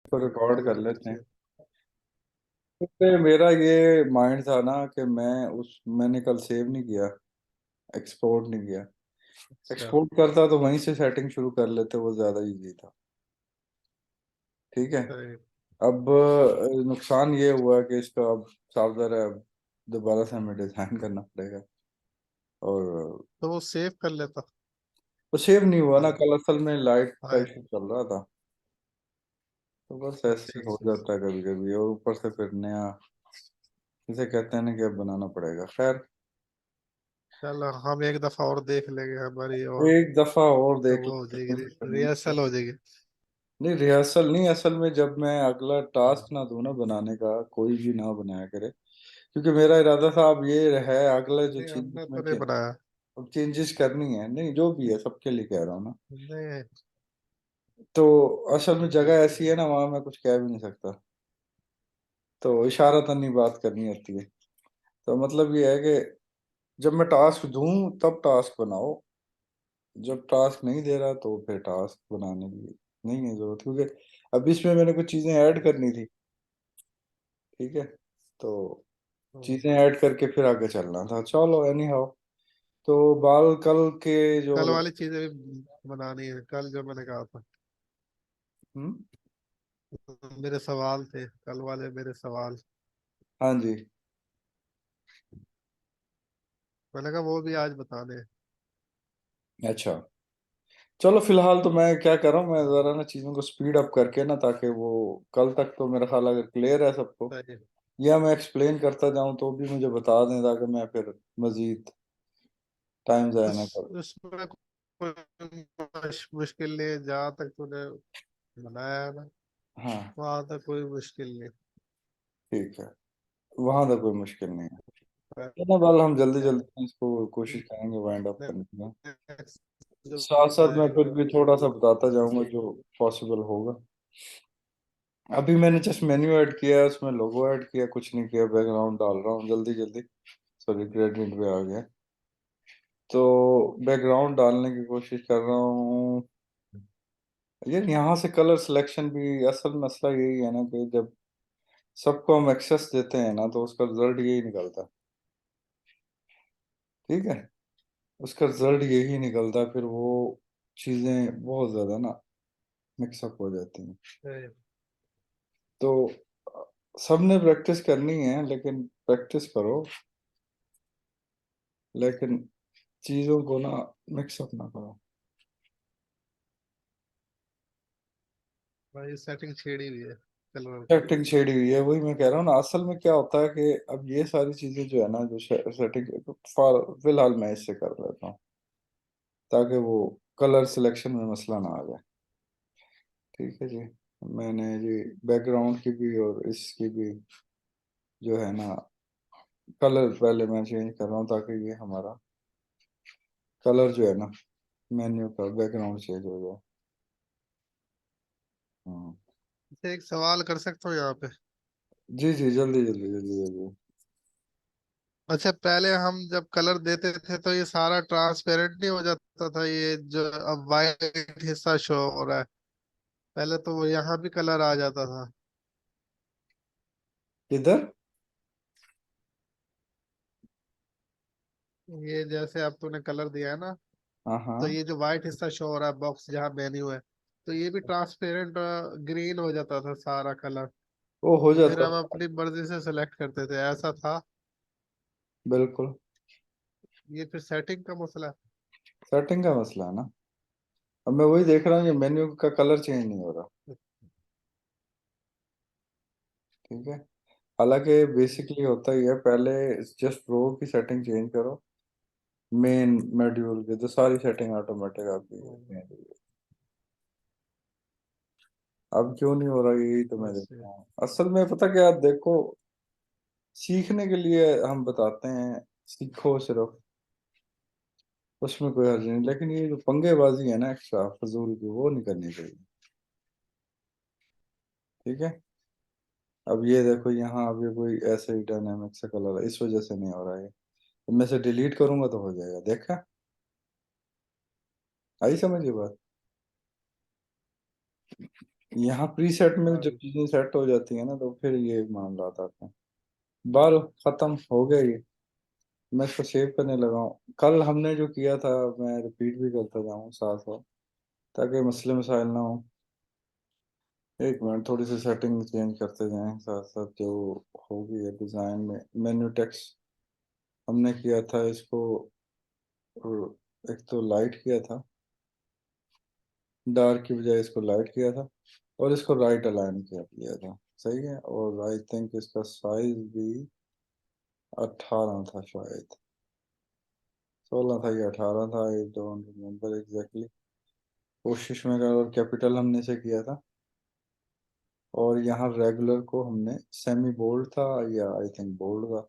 को रिकॉर्ड कर लेते हैं। अच्छा। तो मेरा ये माइंड था ना कि मैंने कल सेव नहीं किया, एक्सपोर्ट नहीं किया। अच्छा। एक्सपोर्ट करता तो वहीं से सेटिंग शुरू कर लेते, वो ज़्यादा इजी था। ठीक है। सही। अब नुकसान ये हुआ कि इसका अब साफ ज़ाहिर है, अब दोबारा से हमें डिज़ाइन करना पड़ेगा। और तो वो सेव कर लेता। वो सेव नहीं हुआ ना, हाँ। कल असल में लाइट का हाँ। इशू चल रहा था। तो बस अच्छा ऐसे ही हो अच्छा। जाता है कभी कभी, और ऊपर से फिर नया, जिसे कहते हैं ना कि अब बनाना पड़ेगा। खैर, चलो हम एक दफा और देख लेंगे हमारी, और एक दफा और तो देख वो हो लो, जाएगी, कोशिश करनी है। रिहर्सल हो जाएगी। नहीं, रिहर्सल नहीं, असल में जब मैं अगला टास्क ना दूं ना बनाने का, कोई भी ना बनाया करे, क्योंकि मेरा इरादा था अब ये है अगला जो नहीं चीज हमने इसमें तो नहीं बनाया। अब चेंजेस करनी है, नहीं जो भी है सबके लिए कह रहा हूँ ना। नहीं। तो असल में जगह ऐसी है ना, वहां मैं कुछ कह भी नहीं सकता, तो इशारतन ही बात करनी होती है। तो मतलब ये है कि जब मैं टास्क दूं तब टास्क बनाओ, जब टास्क नहीं दे रहा तो फिर टास्क बनाने की नहीं है जरूरत, क्योंकि अब इसमें मैंने कुछ चीजें ऐड करनी थी। ठीक है। तो तो चीजें ऐड करके फिर आगे चलना था। चलो एनी हाउ, तो बाल कल के जो कल वाली चीजें भी बनानी है, कल जो मैंने कहा था। हम्म, मेरे सवाल थे कल वाले, मेरे सवाल। हाँ जी। मैंने कहा वो भी आज बताने हैं। अच्छा, चलो फिलहाल तो मैं क्या कर रहा हूँ, मैं जरा ना चीजों को स्पीड अप करके ना, ताकि वो कल तक तो मेरा ख्याल अगर क्लियर है सबको, सही है। या मैं एक्सप्लेन करता जाऊं तो भी मुझे बता दें, ताकि मैं फिर मजीद टाइम जाया ना करूं। उसमें कोई मुश्किल नहीं है, जहाँ तक तूने बनाया है ना, हाँ, वहां तक कोई मुश्किल नहीं। ठीक है, वहां तक कोई मुश्किल नहीं है। ना बाल हम जल्दी जल्दी इसको कोशिश करेंगे वाइंड अप करने की। नेक्स्ट जो साथ साथ मैं फिर बताएगा। भी थोड़ा सा बताता जाऊंगा जो पॉसिबल होगा। अभी मैंने जस्ट मेन्यू ऐड किया है, उसमें लोगो ऐड किया, कुछ नहीं किया, बैकग्राउंड डाल रहा हूँ जल्दी जल्दी। सॉरी, ग्रेडियंट पे आ गया। तो बैकग्राउंड डालने की कोशिश कर रहा हूँ। यार यहाँ से कलर सिलेक्शन भी, असल मसला यही है ना कि जब सबको हम एक्सेस देते हैं ना, तो उसका रिजल्ट यही निकलता है। ठीक है। उसका रिजल्ट यही निकलता है, फिर वो चीज़ें बहुत ज़्यादा ना मिक्सअप हो जाती हैं। तो सबने प्रैक्टिस करनी है, लेकिन प्रैक्टिस करो, लेकिन चीज़ों को ना मिक्सअप ना करो। भाई सेटिंग छेड़ी हुई है कलर की। सेटिंग छेड़ी हुई है, वही मैं कह रहा हूँ ना। असल में क्या होता है कि अब ये सारी चीज़ें जो है ना, जो सेटिंग, फिलहाल मैं इससे कर लेता हूँ, ताकि वो कलर सिलेक्शन में मसला ना आ जाए। ठीक है जी। मैंने जी बैकग्राउंड की भी और इसकी भी जो है ना, कलर पहले मैं चेंज कर रहा हूँ, ताकि ये हमारा कलर जो है ना, मेन्यू का बैकग्राउंड चेंज हो जाए। हाँ। अच्छा, एक सवाल कर सकता हूँ यहाँ पे? जी जी, जल्दी जल्दी जल्दी जल्दी। अच्छा, पहले हम जब कलर देते थे तो ये सारा ट्रांसपेरेंट नहीं हो जाता था, ये जो अब वाइट हिस्सा शो हो रहा है, पहले तो वो यहाँ भी कलर आ जाता था। किधर? ये जैसे अब तूने कलर दिया है ना, हाँ तो हाँ। ये जो व्हाइट हिस्सा शो हो रहा है बॉक्स जहाँ मेन्यू है, तो ये भी ट्रांसपेरेंट ग्रीन हो जाता था सारा कलर। वो हो तो फिर जाता हम था। अपनी मर्जी से सेलेक्ट करते थे, ऐसा था। बिल्कुल। ये फिर सेटिंग का मसला है। सेटिंग का मसला है ना। अब मैं वही देख रहा हूँ, ये मेन्यू का कलर चेंज नहीं हो रहा। ठीक है। हालांकि बेसिकली होता ही है, पहले जस्ट रो की सेटिंग चेंज करो, मेन मॉड्यूल के तो सारी सेटिंग ऑटोमेटिक आपकी change हो जाएगी। अब क्यों नहीं हो रहा, यही तो मैं देख बस रहा हूँ। असल में पता क्या, देखो, सीखने के लिए हम बताते हैं, सीखो सिर्फ, उसमें कोई हर्ज नहीं, लेकिन ये जो पंगेबाजी है ना एक्स्ट्रा फजूल की, वो नहीं करनी चाहिए। ठीक है। अब ये देखो यहाँ, अब ये कोई ऐसे ही डायनामिक सा कलर है, इस वजह से नहीं हो रहा है। तो मैं से डिलीट करूंगा तो हो जाएगा, देखा? आई समझ ये बात? यहाँ प्रीसेट में जब हाँ, चीजें सेट हो जाती है ना तो फिर ये मामला आता है। बाल खत्म हो गया ये। मैं इसको सेव करने लगा हूँ। कल हमने जो किया था मैं रिपीट भी करता जाऊँ साथ साथ, ताकि मसले मसाइल ना हो। एक मिनट, थोड़ी सी सेटिंग चेंज करते जाएं साथ साथ जो होगी है डिज़ाइन में। मेन्यू टेक्स्ट हमने किया था इसको, एक तो लाइट किया था, डार्क की बजाय इसको लाइट किया था, और इसको राइट अलाइन किया किया था। सही है। और आई थिंक इसका साइज भी 18 था शायद, 16 था या 18 था, आई डोंट रिमेम्बर एग्जैक्टली। कोशिश में कर, और कैपिटल हमने से किया था। और यहाँ रेगुलर को हमने सेमी बोल्ड था, या आई थिंक बोल्ड था।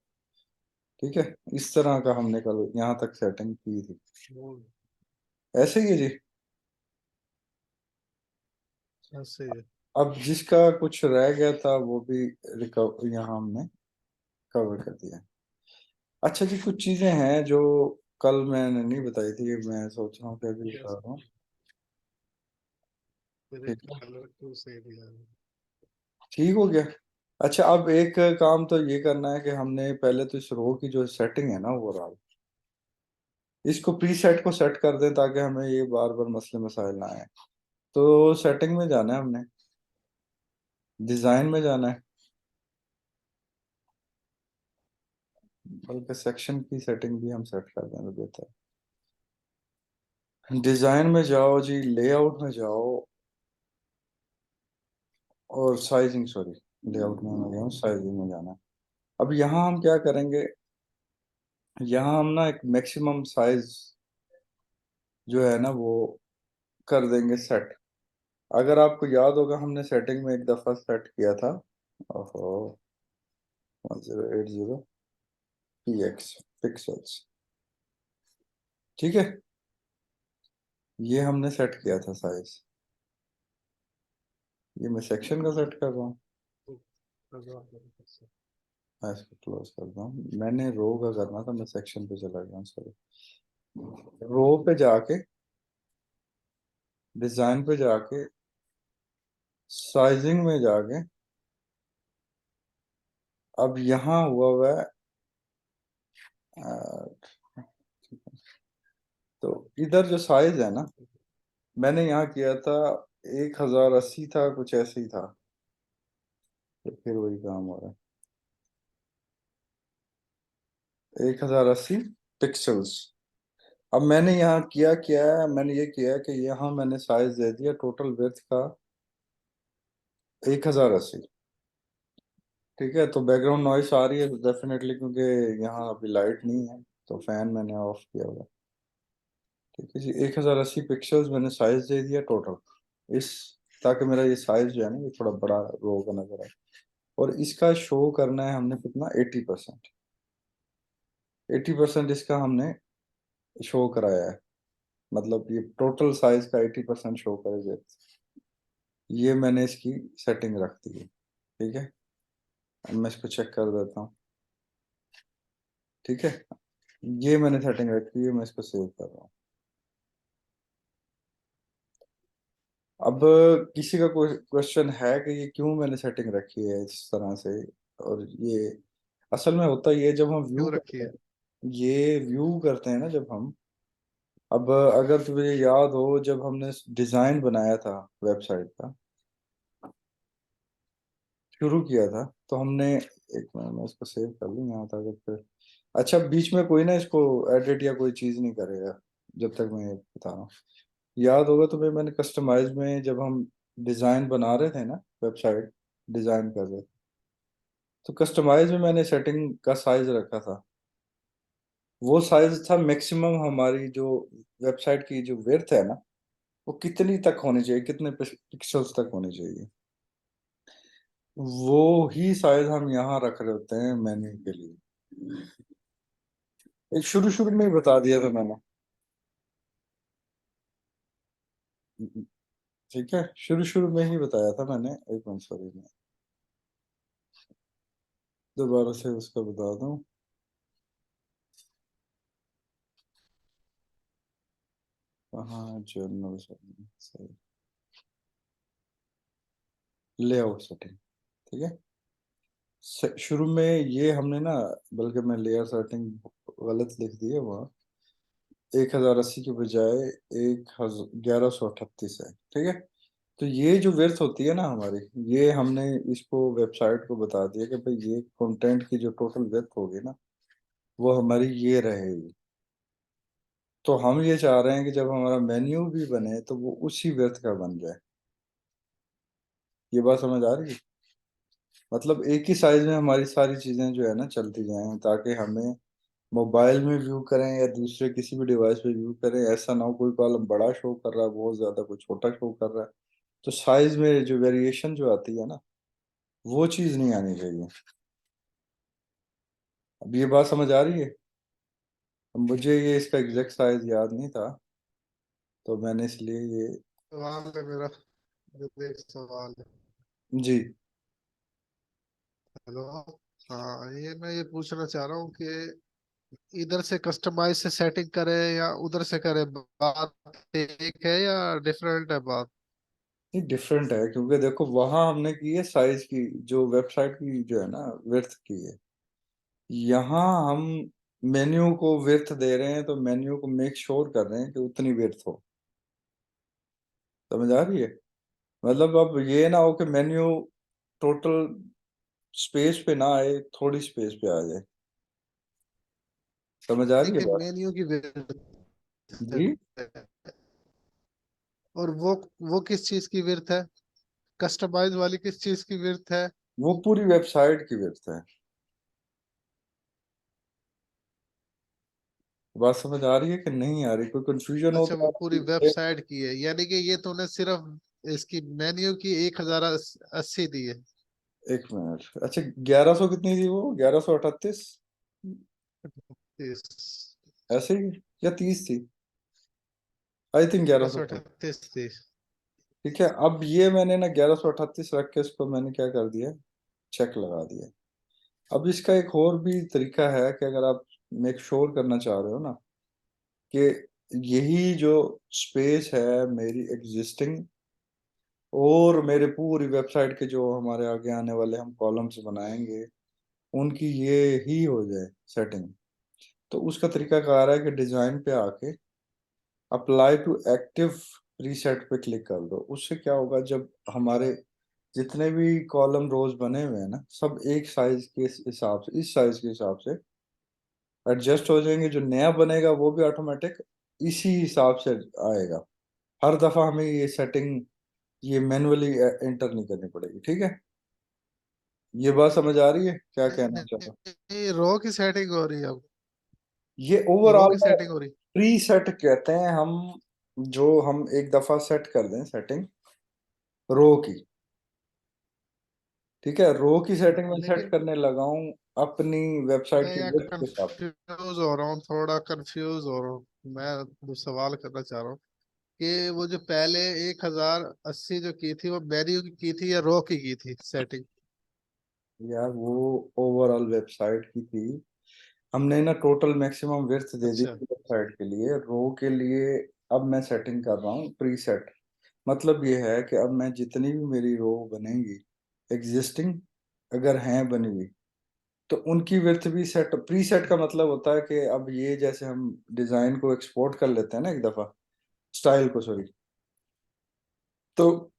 ठीक है। इस तरह का हमने कल यहाँ तक सेटिंग की थी। वो ऐसे ही है जी। ऐसे ही है। अब जिसका कुछ रह गया था वो भी रिकवर यहाँ हमने कवर कर दिया। अच्छा जी, कुछ चीजें हैं जो कल मैंने नहीं बताई थी, मैं सोच रहा हूँ कि अभी बता यस, रहा हूँ। मेरे ठीक है। कलर क्यों सही दिया है? ठीक हो गया। अच्छा, अब एक काम तो ये करना है कि हमने पहले तो इस रो की जो सेटिंग है ना ओवरऑल, इसको प्री सेट को सेट कर दें ताकि हमें ये बार बार मसले मसाइल ना आए। तो सेटिंग में जाना है हमने, डिजाइन में जाना है, बल्कि सेक्शन की सेटिंग भी हम सेट कर दें तो बेहतर है। डिजाइन में जाओ जी, लेआउट में जाओ, और साइजिंग, सॉरी, लेआउट में मैं गया हूँ, साइजिंग में जाना है। अब यहाँ हम क्या करेंगे, यहाँ हम ना एक मैक्सिमम साइज जो है ना वो कर देंगे सेट। अगर आपको याद होगा हमने सेटिंग में एक दफ़ा सेट किया था, ओहो, 1080 px पिक्सल्स। ठीक है। ये हमने सेट किया था साइज। ये मैं सेक्शन का सेट कर रहा हूँ। तो लगा मेरे को से। मैं इसको क्लोज कर रहा हूँ, मैंने रो का करना था, मैं सेक्शन पे चला गया, सॉरी। रो पे जाके, डिजाइन पे जाके, साइजिंग में जाके, अब यहाँ हुआ हुआ है अ, तो इधर जो साइज है ना, मैंने यहाँ किया था 1080 था, कुछ ऐसे ही था। तो फिर वही काम हो रहा है, 1080 पिक्सल्स। अब मैंने यहाँ किया क्या है, मैंने ये किया है कि यहाँ मैंने साइज दे दिया टोटल विड्थ का 1080। ठीक है। तो बैकग्राउंड नॉइस आ रही है डेफिनेटली, क्योंकि यहाँ अभी लाइट नहीं है, तो फैन मैंने ऑफ किया हुआ है। ठीक है जी, 1080 पिक्सल्स मैंने साइज दे दिया टोटल, इस, ताकि मेरा ये साइज जो है ना ये थोड़ा बड़ा रो का नजर आए। और इसका शो करना है हमने कितना, 80%। 80% इसका हमने शो कराया है, मतलब ये टोटल साइज का 80% शो करेगा। ये मैंने इसकी सेटिंग रख दी है। ठीक है। अब मैं इसको चेक कर देता हूँ। ठीक है। ये मैंने सेटिंग रखी है, मैं इसको सेव कर रहा हूँ। अब किसी का कोई क्वेश्चन है कि ये क्यों मैंने सेटिंग रखी है इस तरह से, और ये असल में होता ये, जब हम व्यू क्यों रखी करते है? हैं, ये व्यू करते हैं ना जब हम, अब अगर तुम्हें याद हो जब हमने डिजाइन बनाया था वेबसाइट का, शुरू किया था, तो हमने, एक मिनट मैं इसको सेव कर लूँ यहाँ तक फिर। अच्छा, बीच में कोई ना इसको एडिट या कोई चीज़ नहीं करेगा जब तक मैं ये बता रहा हूँ। याद होगा तुम्हें, मैंने कस्टमाइज में जब हम डिज़ाइन बना रहे थे ना, वेबसाइट डिज़ाइन कर रहे थे, तो कस्टमाइज में मैंने सेटिंग का साइज रखा था। वो साइज था मैक्सिमम, हमारी जो वेबसाइट की जो विड्थ है ना, वो कितनी तक होनी चाहिए, कितने पिक्सल्स तक होनी चाहिए। वो ही साइज हम यहाँ रख रहे होते हैं मेन्यू के लिए। एक शुरू शुरू में ही बता दिया था मैंने। ठीक है, शुरू शुरू में ही बताया था मैंने। एक मिनट, सॉरी, मैं दोबारा से उसका बता दूं। हाँ, जर्नल सही। Layout setting. ठीक है, शुरू में ये हमने ना, बल्कि मैं लेयर सेटिंग गलत लिख दी है वहाँ, 1080 के बजाय 1138 है। ठीक है, तो ये जो विड्थ होती है ना हमारी, ये हमने इसको वेबसाइट को बता दिया कि भाई ये कंटेंट की जो टोटल विड्थ होगी ना, वो हमारी ये रहेगी। तो हम ये चाह रहे हैं कि जब हमारा मेन्यू भी बने तो वो उसी विड्थ का बन जाए। ये बात समझ आ रही है? मतलब एक ही साइज में हमारी सारी चीजें जो है ना चलती जाएं, ताकि हमें मोबाइल में व्यू करें या दूसरे किसी भी डिवाइस पे व्यू करें, ऐसा ना हो कोई कॉलम बड़ा शो कर रहा है बहुत ज्यादा, कोई छोटा शो कर रहा है। तो साइज में जो वेरिएशन जो आती है ना, वो चीज नहीं आनी चाहिए। अब ये बात समझ आ रही है? अब मुझे ये इसका एग्जैक्ट साइज याद नहीं था, तो मैंने इसलिए ये। सवाल है मेरा, मेरा एक सवाल है। जी। हेलो। हाँ, मैं ये पूछना चाह रहा हूँ कि इधर से कस्टमाइज से सेटिंग करे या उधर से करे, बात एक है या डिफरेंट है बात? ये डिफरेंट है, क्योंकि देखो वहां हमने की है साइज की, जो वेबसाइट की जो है ना विड्थ की है। यहाँ हम मेन्यू को विड्थ दे रहे हैं, तो मेन्यू को मेक श्योर कर रहे हैं कि उतनी विड्थ हो। समझ आ रही है? मतलब अब ये ना हो कि मेन्यू टोटल स्पेस पे ना आए, थोड़ी स्पेस पे आ जाए। समझ आ रही है देखिए, बात? मेन्यू की विड्थ जी। है, और वो किस चीज की विड्थ है? कस्टमाइज वाली किस चीज की विड्थ है? वो पूरी वेबसाइट की विड्थ है। बात समझ आ रही है कि नहीं आ रही? कोई कंफ्यूजन हो अच्छा, तो वो आप पूरी मुझे। वेबसाइट की है, यानी कि ये तूने सिर्फ इसकी मेन्यू की 1080 दी है? एक मिनट, अच्छा 1100 कितनी थी वो? 1138 तीस। ऐसे ही, या 30 थी? आई थिंक 1100 थी। 1138 ठीक है, अब ये मैंने ना 1138 रख के इसको मैंने क्या कर दिया, चेक लगा दिया। अब इसका एक और भी तरीका है कि अगर आप मेक श्योर करना चाह रहे हो ना कि यही जो स्पेस है मेरी एग्जिस्टिंग और मेरे पूरी वेबसाइट के जो हमारे आगे आने वाले हम कॉलम्स बनाएंगे, उनकी ये ही हो जाए सेटिंग, तो उसका तरीका कार है कि डिजाइन पे आके अप्लाई टू एक्टिव प्रीसेट पे क्लिक कर दो। उससे क्या होगा, जब हमारे जितने भी कॉलम रोज बने हुए हैं ना, सब एक साइज के हिसाब से, इस साइज के हिसाब से एडजस्ट हो जाएंगे। जो नया बनेगा वो भी ऑटोमेटिक इसी हिसाब से आएगा। हर दफा हमें ये सेटिंग ये मैनुअली एंटर नहीं करनी पड़ेगी। ठीक है, ये बात समझ आ रही है क्या कहना चाहता हूँ? ये रो की सेटिंग हो रही है अब? ये ये रो ओवरऑल की सेटिंग हो रही प्री सेट कहते हैं हम, जो हम एक दफा सेट कर दें सेटिंग रो की। ठीक है, रो की है? सेटिंग में सेट लेकिन करने लगा हूँ अपनी वेबसाइट मैं के यहाँ विड्थ के हिसाब से। कंफ्यूज हो रहा हूँ, थोड़ा कंफ्यूज हो रहा हूँ। मैं जो सवाल करना चाह रहा हूँ कि वो जो पहले 1080 जो की थी, वो मेन्यू की थी या रो की थी सेटिंग? यार वो ओवरऑल वेबसाइट की थी। हमने ना टोटल मैक्सिमम विड्थ दे दी अच्छा। थी वेबसाइट के लिए, रो के लिए अब मैं सेटिंग कर रहा हूँ प्री सेट। मतलब ये है कि अब मैं जितनी भी मेरी रो बनेंगी एग्जिस्टिंग, अगर हैं बनी हुई, तो उनकी विड्थ भी सेट, प्री सेट का मतलब होता है कि अब ये जैसे हम डिजाइन को एक्सपोर्ट कर लेते हैं ना एक दफा, स्टाइल को सॉरी, तो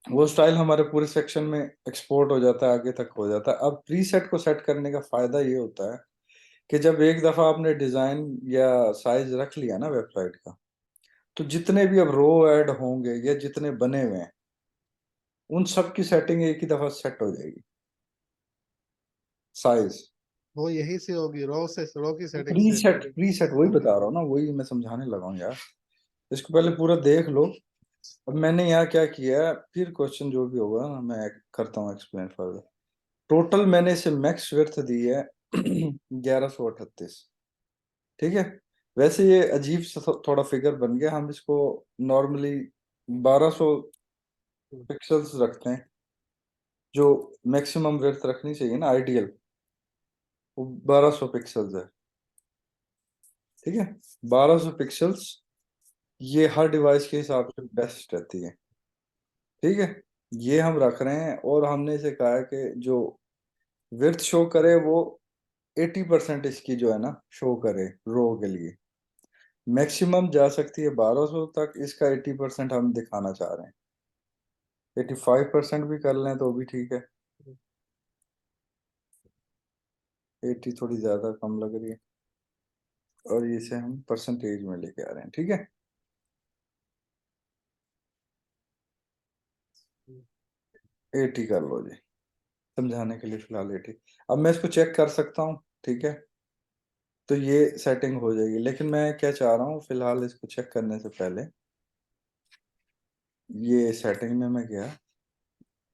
वो स्टाइल हमारे पूरे सेक्शन में एक्सपोर्ट हो जाता है, आगे तक हो जाता है। अब प्रीसेट को सेट करने का फायदा ये होता है कि जब एक दफा आपने डिजाइन या साइज रख लिया ना वेबसाइट का, तो जितने भी अब रो ऐड होंगे या जितने बने हुए हैं, उन सब की सेटिंग एक ही दफा सेट हो जाएगी, साइज। वो यही से होगी, रो की सेटिंग से? प्रीसेट प्रीसेट वही होगी। बता रहा हूँ ना, वही मैं समझाने लगा हूँ यार। इसको पहले पूरा देख लो। अब मैंने यहाँ क्या किया है, फिर क्वेश्चन जो भी होगा ना मैं करता हूँ एक्सप्लेन फर्दर। टोटल मैंने इसे मैक्स विड्थ दी है 1138। ठीक है, वैसे ये अजीब सा थोड़ा फिगर बन गया, हम इसको नॉर्मली 1200 पिक्सल्स रखते हैं। जो मैक्सिमम विड्थ रखनी चाहिए ना आइडियल, वो 1200 पिक्सल्स है। ठीक है, 1200 पिक्सल्स ये हर डिवाइस के हिसाब से बेस्ट रहती है। ठीक है, ये हम रख रहे हैं, और हमने इसे कहा है कि जो विड्थ शो करे वो 80% इसकी जो है ना शो करे रो के लिए। मैक्सिमम जा सकती है 1200 तक, इसका 80% हम दिखाना चाह रहे हैं। 85% भी कर लें तो भी ठीक है। 80 थोड़ी ज्यादा कम लग रही है, और इसे हम परसेंटेज में लेके आ रहे हैं, ठीक है। 80 कर लो जी, समझाने के लिए फिलहाल 80। अब मैं इसको चेक कर सकता हूँ, ठीक है। तो ये सेटिंग हो जाएगी, लेकिन मैं क्या चाह रहा हूँ फिलहाल इसको चेक करने से पहले, ये सेटिंग में मैं गया,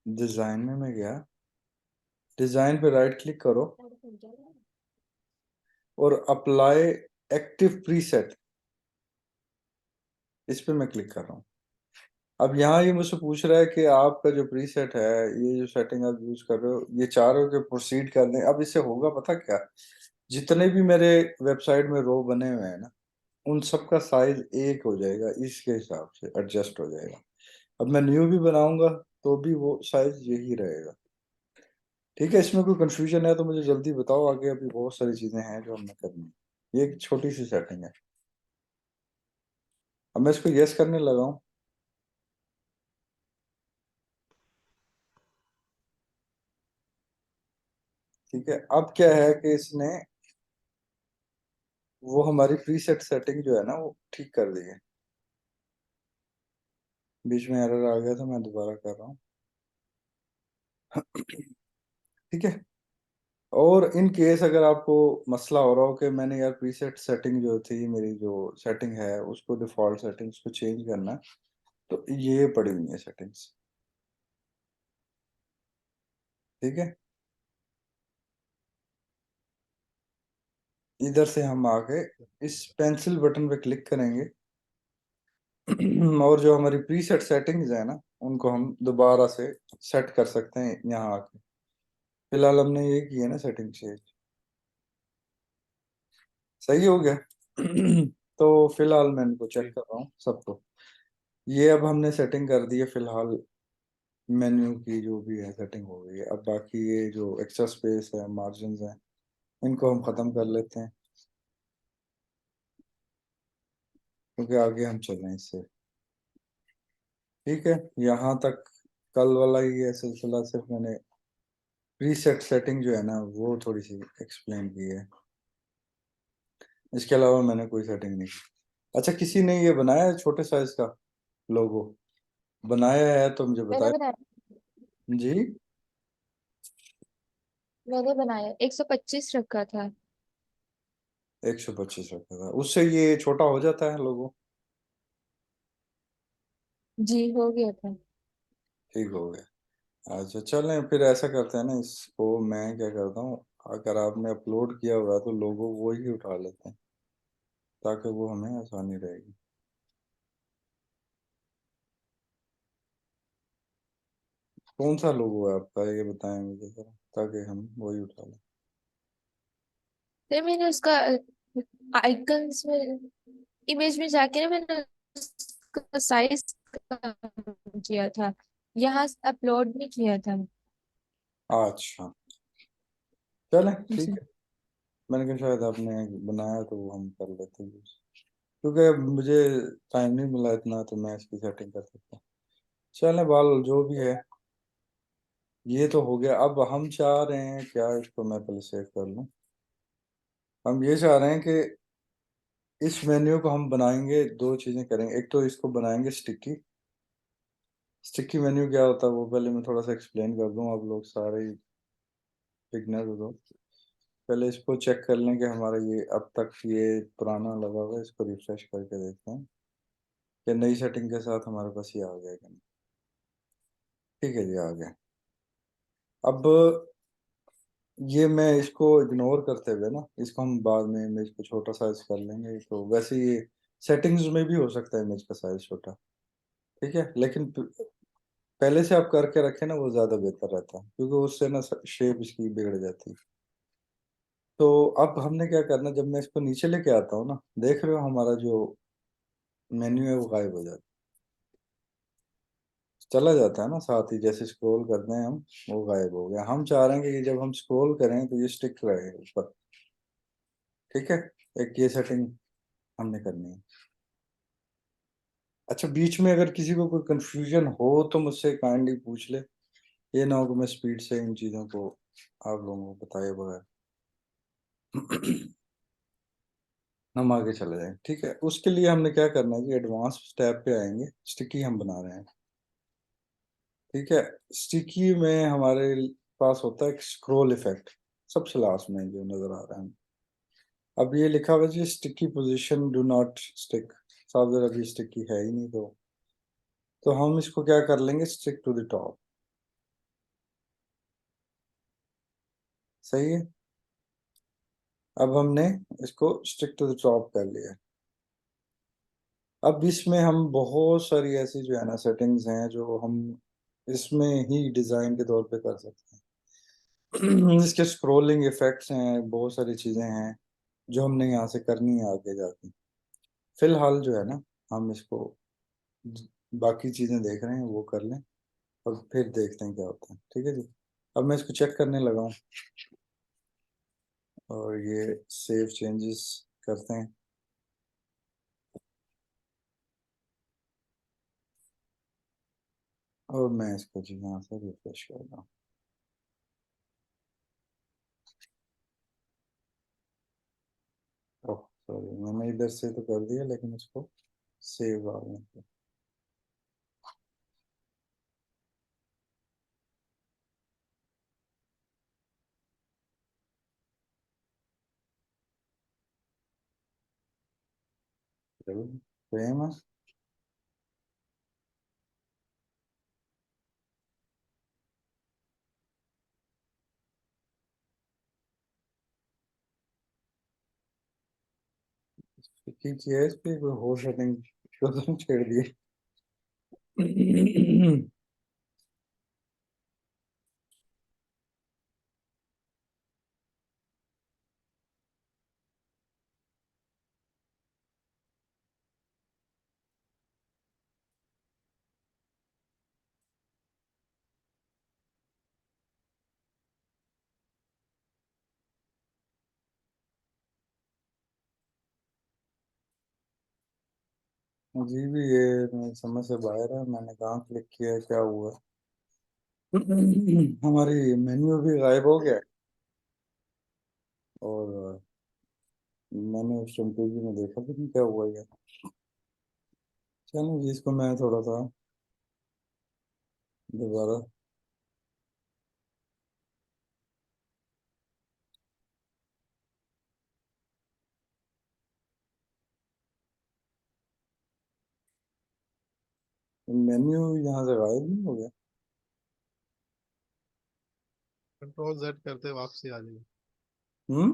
डिजाइन में मैं गया, डिजाइन पे राइट क्लिक करो और अप्लाई एक्टिव प्रीसेट, इस पे मैं क्लिक कर रहा हूँ। अब यहाँ ये मुझसे पूछ रहा है कि आपका जो प्रीसेट है, ये जो सेटिंग आप यूज कर रहे हो, ये चाह रहे हो कि प्रोसीड कर दें। अब इससे होगा पता क्या, जितने भी मेरे वेबसाइट में रो बने हुए हैं ना, उन सब का साइज एक हो जाएगा, इसके हिसाब से एडजस्ट हो जाएगा। अब मैं न्यू भी बनाऊंगा तो भी वो साइज यही रहेगा, ठीक है। इसमें कोई कंफ्यूजन है तो मुझे जल्दी बताओ, आगे अभी बहुत सारी चीजें हैं जो हमने करनी है। ये एक छोटी सी सेटिंग है। अब मैं इसको यस करने लगा हूँ, ठीक है। अब क्या है कि इसने वो हमारी प्रीसेट सेटिंग जो है ना वो ठीक कर दी है। बीच में एरर आ गया था, मैं दोबारा कर रहा हूँ, ठीक है। और इन केस अगर आपको मसला हो रहा हो कि मैंने यार प्रीसेट सेटिंग जो थी, मेरी जो सेटिंग है उसको, डिफॉल्ट सेटिंग्स को चेंज करना है, तो ये पड़ी हुई है सेटिंग्स, ठीक है। इधर से हम आके इस पेंसिल बटन पे क्लिक करेंगे और जो हमारी प्रीसेट सेटिंग्स है ना, उनको हम दोबारा से सेट कर सकते हैं यहाँ आके। फिलहाल हमने ये की है ना सेटिंग से, सही हो गया। तो फिलहाल मैं इनको चेक कर रहा हूँ सबको। ये अब हमने सेटिंग कर दी है फिलहाल, मेन्यू की जो भी है सेटिंग हो गई है। अब बाकी ये जो एक्स्ट्रा स्पेस है, मार्जिन है, इनको हम खत्म कर लेते हैं, क्योंकि आगे हम चल रहे हैं इससे, ठीक है। यहाँ तक कल वाला ही है सिलसिला, सिर्फ मैंने प्रीसेट सेटिंग जो है ना वो थोड़ी सी एक्सप्लेन की है, इसके अलावा मैंने कोई सेटिंग नहीं की। अच्छा, किसी ने ये बनाया है छोटे साइज का लोगो? बनाया है तो मुझे मैंने बताया बनाया। जी। मैंने बनाया 125 रखा था। 125 रखा था, उससे ये छोटा हो जाता है लोगो? जी हो गया था। ठीक हो गया। अच्छा चलें, फिर ऐसा करते हैं ना, इसको मैं क्या करता हूँ, अगर आपने अपलोड किया हुआ है तो लोगो वो ही उठा लेते हैं, ताकि वो हमें आसानी रहेगी। कौन सा लोगो है आपका, ये बताएं मुझे जरा, ताकि हम वही उठा लें। फिर मैंने उसका आइकन्स में, इमेज में जाके ना मैंने उसका साइज किया था, यहाँ अपलोड नहीं किया था। अच्छा चलें, ठीक जी। है। मैंने कहा शायद आपने बनाया तो वो हम कर लेते हैं use। क्योंकि अब मुझे टाइम नहीं मिला इतना, तो मैं इसकी सेटिंग कर सकता हूँ। चलें बाल जो भी है, ये तो हो गया। अब हम चाह रहे हैं क्या, इसको मैं पहले सेव कर लूँ। हम ये चाह रहे हैं कि इस मेन्यू को हम बनाएंगे, दो चीजें करेंगे। एक तो इसको बनाएंगे स्टिकी। स्टिकी मेन्यू क्या होता है वो पहले मैं थोड़ा सा एक्सप्लेन कर दूं, आप लोग सारे बिगनर हो तो पहले इसको चेक कर लें कि हमारा ये अब तक ये पुराना लगा हुआ है। इसको रिफ्रेश करके देखते हैं कि नई सेटिंग के साथ हमारे पास ये आ गया कि नहीं। ठीक है जी, आ गया। अब ये मैं इसको इग्नोर करते हुए ना, इसको हम बाद में इमेज को छोटा साइज कर लेंगे। तो वैसे ये सेटिंग्स में भी हो सकता है इमेज का साइज छोटा, ठीक है। लेकिन पहले से आप करके रखें ना, वो ज्यादा बेहतर रहता है, क्योंकि उससे ना शेप इसकी बिगड़ जाती है। तो अब हमने क्या करना, जब मैं इसको नीचे लेके आता हूँ ना, देख रहे हो हमारा जो मेन्यू है वो गायब हो जाता चला जाता है ना साथ ही, जैसे स्क्रॉल करते हैं हम वो गायब हो गया। हम चाह रहे हैं कि जब हम स्क्रॉल करें तो ये स्टिक रहे ऊपर। ठीक है, एक ये सेटिंग हमने करनी है। अच्छा, बीच में अगर किसी को कोई कंफ्यूजन हो तो मुझसे काइंडली पूछ ले, ये ना हो कि मैं स्पीड से इन चीज़ों को आप लोगों को बताए बगैर हम आगे चले जाएं। ठीक है, उसके लिए हमने क्या करना है कि एडवांस टैब पे आएंगे, स्टिकी हम बना रहे हैं। ठीक है, स्टिकी में हमारे पास होता है एक स्क्रॉल इफेक्ट, सबसे लास्ट में जो नजर आ रहा है। अब ये लिखा हुआ है जी sticky position do not stick, साफ ज़रा अभी स्टिकी है ही नहीं, तो हम इसको क्या कर लेंगे, स्टिक टू द टॉप। सही है, अब हमने इसको स्टिक टू द टॉप कर लिया। अब इसमें हम बहुत सारी ऐसी जो है ना सेटिंग्स हैं जो हम इसमें ही डिज़ाइन के तौर पे कर सकते हैं। इसके स्क्रोलिंग इफेक्ट्स हैं, बहुत सारी चीज़ें हैं जो हमने यहाँ से करनी है आगे जाके। फिलहाल जो है ना हम इसको बाकी चीज़ें देख रहे हैं वो कर लें और फिर देखते हैं क्या होता है। ठीक है जी, अब मैं इसको चेक करने लगा हूँ और ये सेव चेंजेस करते हैं। और मैं इसको जी यहाँ से रिफ्रेश कर रहा हूँ। ओह सॉरी, मैंने इधर से तो कर दिया लेकिन इसको सेव आ गया। चलो सेम है। की है इस पे कोई और सेटिंग तो तुम छेड़ दिए। जी भी ये मेरी समझ से बाहर है, मैंने कहाँ क्लिक किया, क्या हुआ। हमारी मेन्यू भी गायब हो गया और मैंने उस पेज में देखा भी नहीं क्या हुआ ये। चलो जी, इसको मैं थोड़ा सा दोबारा मेन्यू यहाँ से गायब नहीं हो गया। कंट्रोल जेड करते वापसी आ जाएगी। हम्म,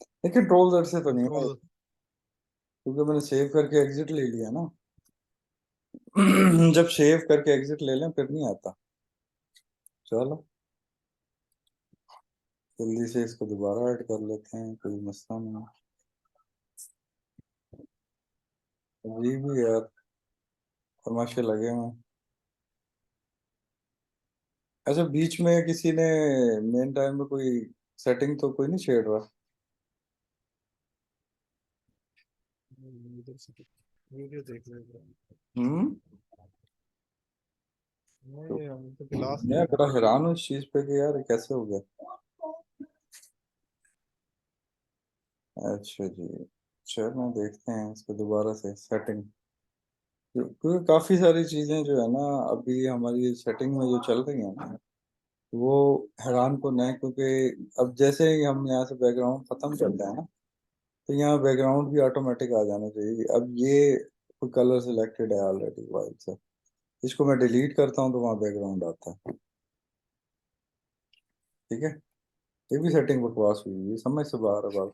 देखिए कंट्रोल जेड से तो नहीं है कंट्रोल क्योंकि मैंने सेव करके एग्जिट ले लिया ना। जब सेव करके एग्जिट ले लें फिर नहीं आता। चलो जल्दी से इसको दोबारा ऐड कर लेते हैं, कोई मसला नहीं। अजीब ही यार, तमाशे लगे हुए हैं। अच्छा, बीच में किसी ने मेन टाइम में कोई सेटिंग तो कोई नहीं छेड़ रहा। इधर से वीडियो देख रहे हैं। हम्म, तो नहीं, हम तो क्लास मैं देख रहे बड़ा हैं। हैरान हूँ इस चीज पे कि यार ये कैसे हो गया। अच्छा जी, चलो देखते हैं इसको दोबारा से सेटिंग, क्योंकि काफी सारी चीजें जो है ना अभी हमारी सेटिंग में जो चल रही है ना वो हैरान को नहीं, क्योंकि अब जैसे ही हम यहाँ से बैकग्राउंड खत्म करते हैं ना तो यहाँ बैकग्राउंड भी ऑटोमेटिक आ जाना चाहिए। अब ये कोई कलर सिलेक्टेड है ऑलरेडी वाइट से, इसको मैं डिलीट करता हूँ तो वहाँ बैकग्राउंड आता है। ठीक है, ये भी सेटिंग बकवास हुई है, समझ से बाहर है बात।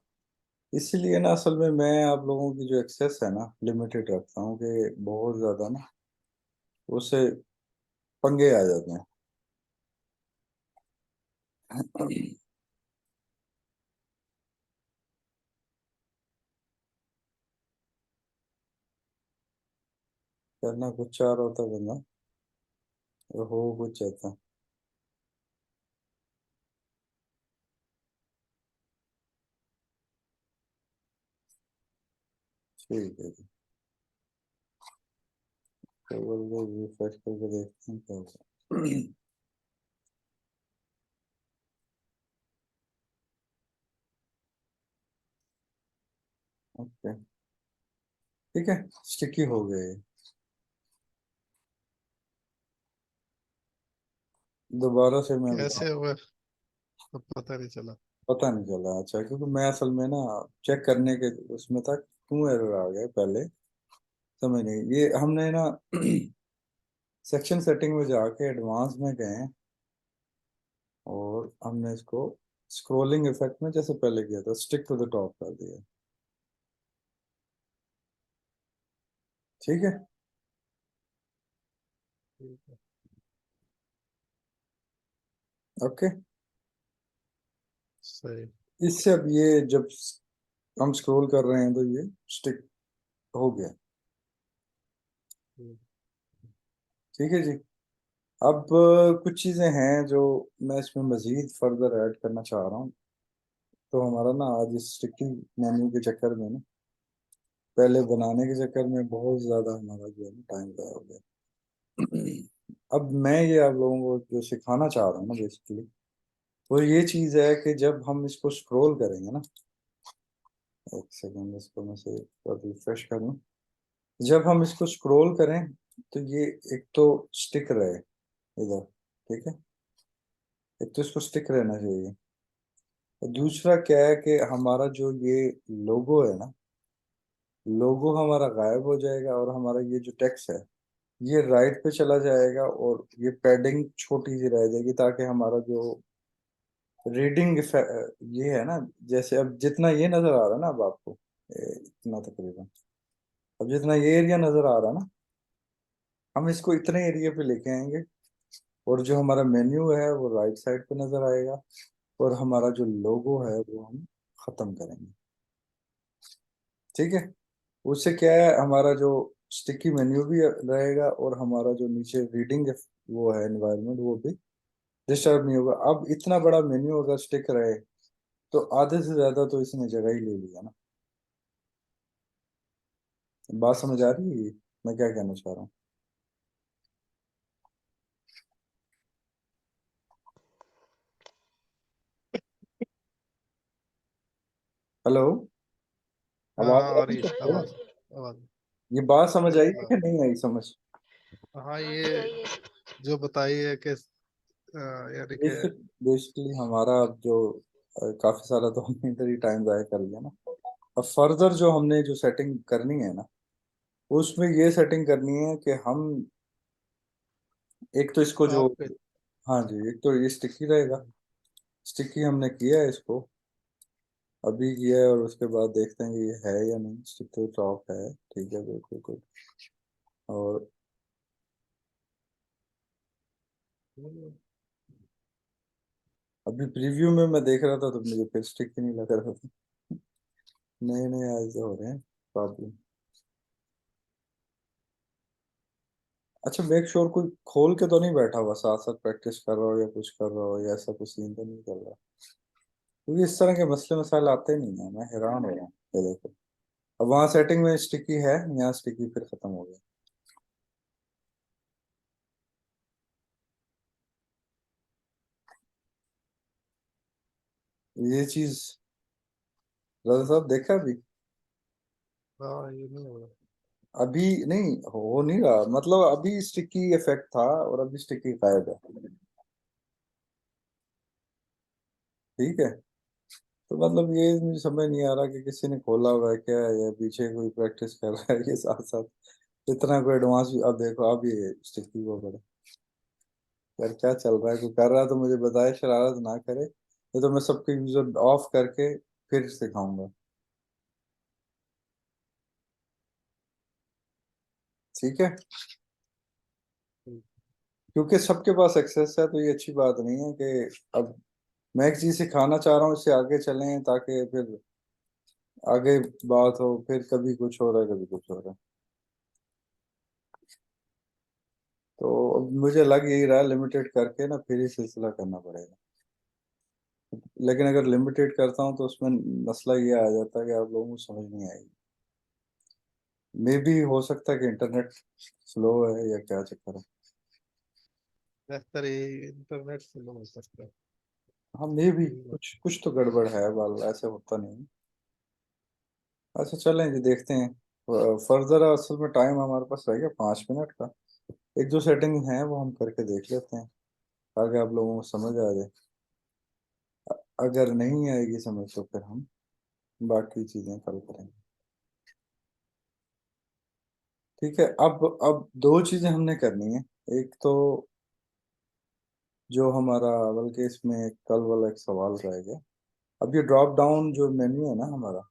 इसीलिए ना असल में मैं आप लोगों की जो एक्सेस है ना लिमिटेड रखता हूँ कि बहुत ज़्यादा ना उससे पंगे आ जाते हैं। करना कुछ चाह रहा होता है बंदा। हो कुछ जाता। ठीक है जी, तो रिफ्रेश करके देखते हैं क्या होगा। ओके, ठीक है, स्टिकी हो गए। दोबारा से मैं बता, कैसे हुआ तो पता नहीं चला। पता नहीं चला। अच्छा, क्योंकि मैं असल में ना चेक करने के उसमें था, क्यों एरर आ गया पहले समझ नहीं। ये हमने ना सेक्शन सेटिंग में जाके एडवांस में गए हैं, और हमने इसको स्क्रोलिंग इफेक्ट में जैसे पहले किया था स्टिक टू द टॉप कर दिया। ठीक है, ठीक है। ओके। सही। इससे अब ये जब हम स्क्रॉल कर रहे हैं तो ये स्टिक हो गया। हम्म। ठीक है जी। अब कुछ चीजें हैं जो मैं इसमें मजीद फर्दर ऐड करना चाह रहा हूँ। तो हमारा ना आज इस स्टिकी मेन्यू के चक्कर में ना, पहले बनाने के चक्कर में बहुत ज्यादा हमारा जो है ना टाइम ज़ाया हो गया। अब मैं ये आप लोगों को जो सिखाना चाह रहा हूँ ना बेसिकली, वो ये चीज है कि जब हम इसको स्क्रॉल करेंगे ना, एक सेकंड इसको मैं से रिफ्रेश कर लूँ। जब हम इसको स्क्रॉल करें तो ये एक तो स्टिक रहे इधर, ठीक है, एक तो इसको स्टिक रहना चाहिए। और दूसरा क्या है कि हमारा जो ये लोगो है ना, लोगो हमारा गायब हो जाएगा, और हमारा ये जो टेक्स्ट है ये राइट पे चला जाएगा, और ये पैडिंग छोटी सी रह जाएगी, ताकि हमारा जो रीडिंग ये है ना, जैसे अब जितना ये नजर आ रहा है ना अब आपको, इतना तकरीबन, अब जितना ये एरिया नजर आ रहा है ना, हम इसको इतने एरिया पे लेके आएंगे, और जो हमारा मेन्यू है वो राइट साइड पे नजर आएगा, और हमारा जो लोगो है वो हम खत्म करेंगे। ठीक है, उससे क्या है, हमारा जो स्टिकी मेन्यू भी रहेगा, और हमारा जो नीचे रीडिंग वो है एनवायरनमेंट वो भी डिस्टर्ब नहीं होगा। अब इतना बड़ा मेन्यू अगर स्टिक रहे तो आधे से ज्यादा तो इसने जगह ही ले लिया ना। बात समझ आ रही है मैं क्या कहना चाह रहा हूँ? हेलो, हाँ आवाज हाँ, आ आ रही रही है है? आवाज। आवाज। ये बात समझ आई है हाँ कि नहीं आई समझ? हाँ, ये जो बताई है कि यानी कि। बेसिकली हमारा अब जो काफी सारा तो हमने इधर ही टाइम जाया कर लिया ना। अब फर्दर जो हमने जो सेटिंग करनी है ना, उसमें ये सेटिंग करनी है कि हम एक तो इसको जो, टॉप पे। हाँ जी, एक तो ये स्टिकी रहेगा। स्टिकी हमने किया है इसको, अभी किया है, और उसके बाद देखते हैं कि ये है या नहीं। स्टिक तो टॉप है, ठीक है, बिल्कुल गुड। और अभी प्रीव्यू में मैं देख रहा था तो मुझे फिर स्टिक ही नहीं लग रहा था। नए नए ऐसे हो रहे हैं प्रॉब्लम। अच्छा, मेक श्योर कोई खोल के तो नहीं बैठा हुआ साथ साथ प्रैक्टिस कर रहा हो या कुछ कर रहा हो, या ऐसा कुछ सीन तो नहीं कर रहा, क्योंकि इस तरह के मसले मसाइल आते नहीं है। मैं हैरान हो रहा हूँ ये देखो। अब वहाँ सेटिंग में स्टिकी है, यहाँ स्टिकी फिर खत्म हो गया। ये चीज रजा साहब देखा अभी? हाँ, ये नहीं होगा। अभी नहीं हो नहीं रहा, मतलब अभी स्टिकी इफेक्ट था और अभी स्टिकी गायब है। ठीक है, तो मतलब ये मुझे समझ नहीं आ रहा कि किसी ने खोला हुआ है क्या, या पीछे कोई प्रैक्टिस कर रहा है ये साथ साथ। इतना कोई एडवांस भी, अब देखो अब ये स्टिकी को करे। यार क्या चल रहा है, कोई कर रहा है तो मुझे बताए, शरारत ना करे, ये तो मैं सबके यूजर ऑफ करके फिर सिखाऊंगा। ठीक है, क्योंकि सबके पास एक्सेस है, तो ये अच्छी बात नहीं है कि अब मैं एक चीज सिखाना चाह रहा हूँ, इससे आगे चलें, ताकि फिर आगे बात हो, फिर कभी कुछ हो रहा है कभी कुछ हो रहा है। तो अब मुझे लग यही रहा है लिमिटेड करके ना फिर ही सिलसिला करना पड़ेगा। लेकिन अगर लिमिटेड करता हूँ तो उसमें मसला ये आ जाता है कि आप लोगों को समझ नहीं आएगी। मे भी हो सकता है कि इंटरनेट स्लो है या क्या चक्कर है। बेहतर ये इंटरनेट से हो सकता है। हाँ मे भी कुछ कुछ तो गड़बड़ है, बाल ऐसे होता नहीं। अच्छा चलें जी, देखते हैं फर्दर। असल में टाइम हमारे पास रह गया 5 मिनट का। एक दो सेटिंग है वो हम करके देख लेते हैं ताकि आप लोगों को समझ आ जाए। अगर नहीं आएगी समझ तो फिर हम बाकी चीजें कल करेंगे। ठीक है। अब दो चीजें हमने करनी है। एक तो जो हमारा, बल्कि इसमें कल वाला एक सवाल रहेगा। अब ये ड्रॉप डाउन जो मेन्यू है ना हमारा,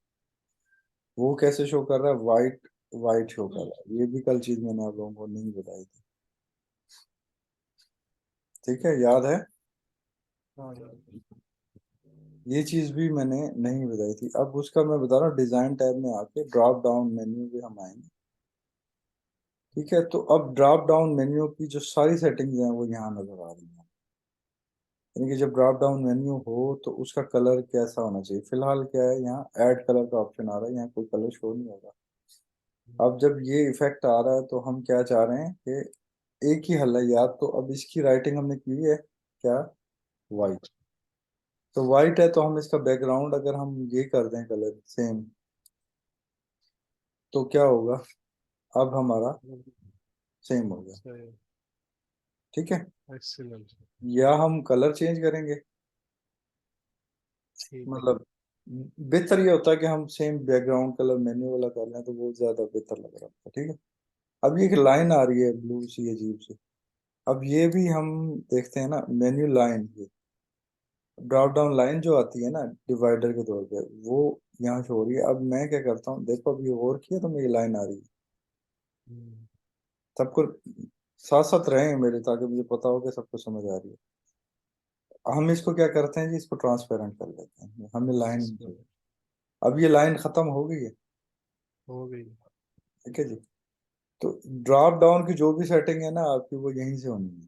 वो कैसे शो कर रहा है? वाइट वाइट शो कर रहा है। ये भी कल चीज मैंने आप लोगों को नहीं बताई थी। ठीक है, याद है? हाँ। ये चीज भी मैंने नहीं बताई थी। अब उसका मैं बता रहा हूँ, डिजाइन टैब में आके ड्रॉप डाउन मेन्यू पे हम आएंगे। ठीक है, तो अब ड्रॉप डाउन मेन्यू की जो सारी सेटिंग्स हैं वो यहाँ नजर आ रही हैं। यानी कि जब ड्रॉप डाउन मेन्यू हो तो उसका कलर कैसा होना चाहिए। फिलहाल क्या है, यहाँ ऐड कलर का ऑप्शन आ रहा है, यहाँ कोई कलर शो नहीं होगा। अब जब ये इफेक्ट आ रहा है तो हम क्या चाह रहे हैं कि एक ही हल है। या तो अब इसकी राइटिंग हमने की है क्या, वाइट। तो वाइट है तो हम इसका बैकग्राउंड अगर हम ये कर दें कलर सेम, तो क्या होगा, अब हमारा सेम हो गया। सही। ठीक है। एक्सीलेंट। या हम कलर चेंज करेंगे। ठीक है। मतलब बेहतर ये होता है कि हम सेम बैकग्राउंड कलर मेन्यू वाला कर लें तो वो ज्यादा बेहतर लग रहा है। ठीक है। अब ये एक लाइन आ रही है ब्लू सी अजीब सी। अब ये भी हम देखते हैं ना, मेन्यू लाइन, ये ड्रॉप डाउन लाइन जो आती है ना डिवाइडर के तौर पे, वो यहाँ शो हो रही है। अब मैं क्या करता हूँ, देखो अब ये और किया तो मेरी लाइन आ रही है। हम्म। सबको साथ साथ रहें मेरे, ताकि मुझे पता हो कि सबको समझ आ रही है। हम इसको क्या करते हैं जी, इसको ट्रांसपेरेंट कर लेते हैं, हमें लाइन नहीं चाहिए। अब ये लाइन खत्म हो गई है। हो गई। ठीक है जी। तो ड्रॉप डाउन की जो भी सेटिंग है ना आपकी, वो यहीं से होनी है।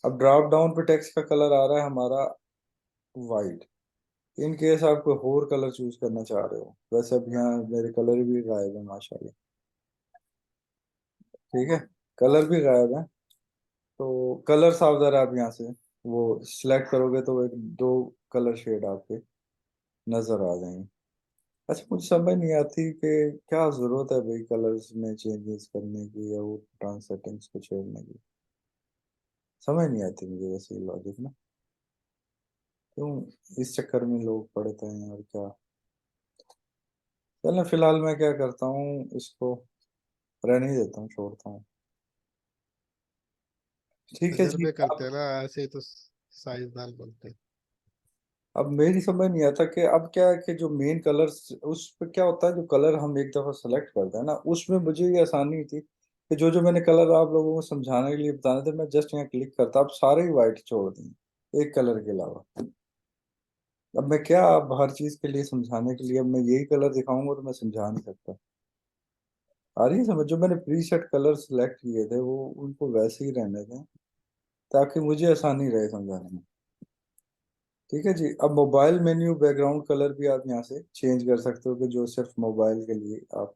अब ड्रॉप डाउन पे टेक्स्ट का कलर आ रहा है हमारा वाइट। इन केस आप कोई और कलर चूज करना चाह रहे हो, वैसे अब यहाँ मेरे कलर भी गायब है माशाल्लाह। ठीक है, कलर भी गायब है। तो कलर आप जरा आप यहाँ से वो सिलेक्ट करोगे तो एक दो कलर शेड आपके नजर आ जाएंगे। अच्छा मुझे समझ नहीं आती कि क्या जरूरत है भाई कलर्स में चेंजेस करने की या वो ट्रांस सेटिंग्स को छेड़ने की। समझ नहीं आती मुझे वैसे लॉजिक ना, क्यों इस चक्कर में लोग पड़ते हैं और क्या। चलो फिलहाल मैं क्या करता हूँ, इसको रहने ही देता हूँ, छोड़ता हूँ। ठीक है जी। तजर्बे करते अब हैं ना, ऐसे ही तो साइंसदान बनते हैं। अब मेरी समझ नहीं आता कि अब क्या है कि जो मेन कलर्स उस पे क्या होता है, जो कलर हम एक दफा सेलेक्ट करते हैं ना, उसमें मुझे ये आसानी थी कि जो जो मैंने कलर आप लोगों को समझाने के लिए बताने थे, मैं जस्ट यहाँ क्लिक करता, अब सारे ही वाइट छोड़ दिए एक कलर के अलावा। अब मैं क्या, अब हर चीज के लिए समझाने के लिए अब मैं यही कलर दिखाऊंगा तो मैं समझा नहीं सकता। आ रही है समझ? जो मैंने प्री सेट कलर सेलेक्ट किए थे वो उनको वैसे ही रहने दें ताकि मुझे आसानी रहे समझाने में। ठीक है जी। अब मोबाइल मेन्यू बैकग्राउंड कलर भी आप यहाँ से चेंज कर सकते हो, कि जो सिर्फ मोबाइल के लिए आप,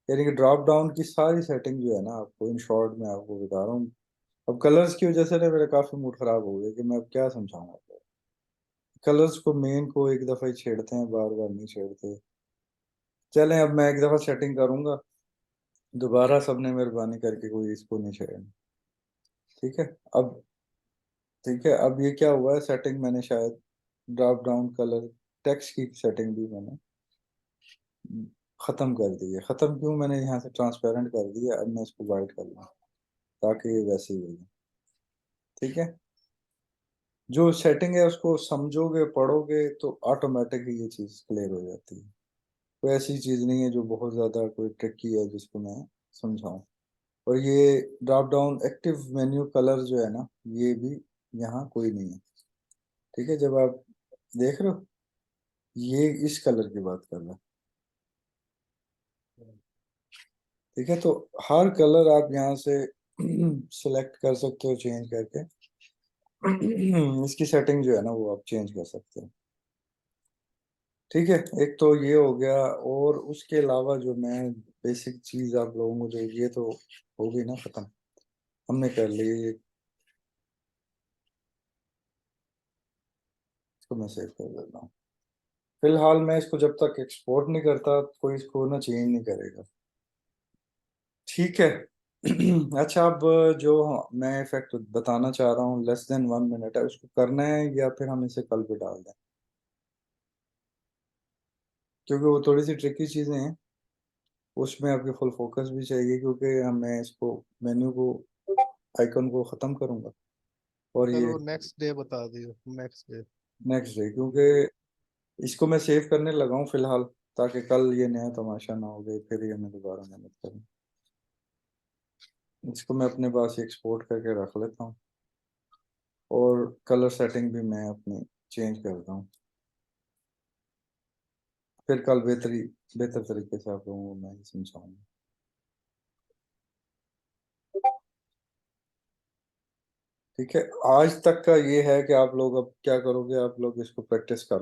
यानी कि ड्रॉप डाउन की सारी सेटिंग जो है ना, आपको इन शॉर्ट में आपको बता रहा हूँ। अब कलर्स की वजह से ना मेरा काफी मूड खराब हो गया कि मैं अब क्या समझाऊं आपको। कलर्स को मेन को एक दफा ही छेड़ते हैं, बार बार नहीं छेड़ते। चलें अब मैं एक दफा सेटिंग करूंगा, दोबारा सबने मेहरबानी करके कोई इसको नहीं छेड़ना। ठीक है। अब ठीक है, अब ये क्या हुआ है, सेटिंग मैंने शायद ड्रॉप डाउन कलर टेक्स्ट की सेटिंग भी मैंने खत्म कर दी है। खत्म क्यों, मैंने यहाँ से ट्रांसपेरेंट कर दिया, अब मैं इसको वाइट कर लूँ ताकि ये वैसे ही हो जाए। ठीक है। जो सेटिंग है उसको समझोगे पढ़ोगे तो ऑटोमेटिक ही ये चीज़ क्लियर हो जाती है। कोई ऐसी चीज़ नहीं है जो बहुत ज़्यादा कोई ट्रिकी है जिसको मैं समझाऊं। और ये drop down active menu colour जो है ना, ये भी यहाँ कोई नहीं है। ठीक है, जब आप देख रहे हो, ये इस कलर की बात कर रहा है। ठीक है, तो हर कलर आप यहाँ से सिलेक्ट कर सकते हो चेंज करके। इसकी सेटिंग जो है ना वो आप चेंज कर सकते हो। ठीक है, एक तो ये हो गया। और उसके अलावा जो मैं बेसिक चीज आप लोगों को जो ये तो हो गई ना खत्म, हमने कर ली। इसको मैं सेव कर देता हूँ। फिलहाल मैं इसको जब तक एक्सपोर्ट नहीं करता कोई इसको ना चेंज नहीं करेगा। ठीक है। अच्छा, अब जो मैं इफेक्ट बताना चाह रहा हूँ less than 1 minute है, उसको करना है या फिर हम इसे कल पे डाल दें? क्योंकि वो थोड़ी सी ट्रिकी चीजें हैं, उसमें आपके फुल फोकस भी चाहिए, क्योंकि मैं इसको मेन्यू को आइकन को ख़त्म करूँगा और सर ये वो नेक्स्ट डे बता दियो, नेक्स्ट डे। नेक्स्ट डे, क्योंकि इसको मैं सेव करने लगा हूँ फिलहाल, ताकि कल ये नया तमाशा ना हो गए फिर ये मैं दोबारा मेहनत करूँ। इसको मैं अपने पास एक्सपोर्ट करके रख लेता हूँ और कलर सेटिंग भी मैं अपनी चेंज करता हूँ। फिर कल बेहतर तरीके से आप लोगों को मैं समझाऊंगा। ठीक है, आज तक का ये है कि आप लोग अब क्या करोगे, आप लोग इसको प्रैक्टिस कर